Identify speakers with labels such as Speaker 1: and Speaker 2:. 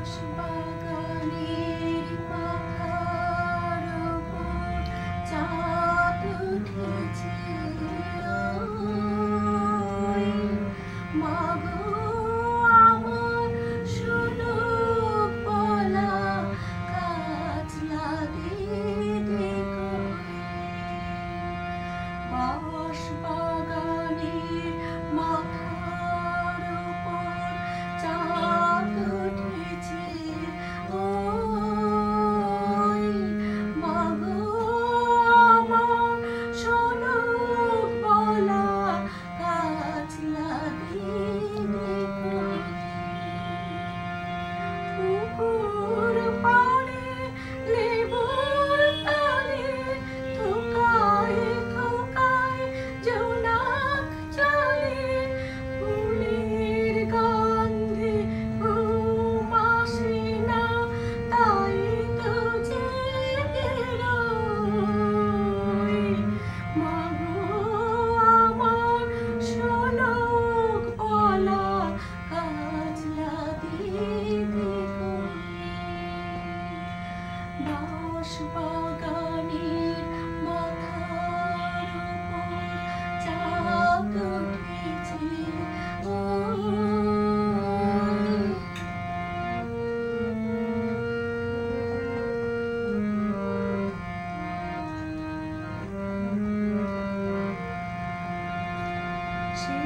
Speaker 1: বাঁশবাগানের মাথার উপর চাঁদ উঠেছে, ওই মাগো আমার সুলুক পলা কাজলা দিদি কই। বাঁশবাগানের মাথার উপর চাঁদ উঠেছে, ওই মাগো আমার সোনুক বলা কাজলা দিদি কই। পুকুর পাড়ে লেবুর তলে থোকায় থোকায় জোনাক চলে, ফুলের গন্ধে ঘুম আসে না, তাই তো জেগে রই। মাগো আমার সোলক বলা কাজলা দিদি কই। বাঁশবাগানের মাথার উপর চাঁদ উঠেছে, ওই সে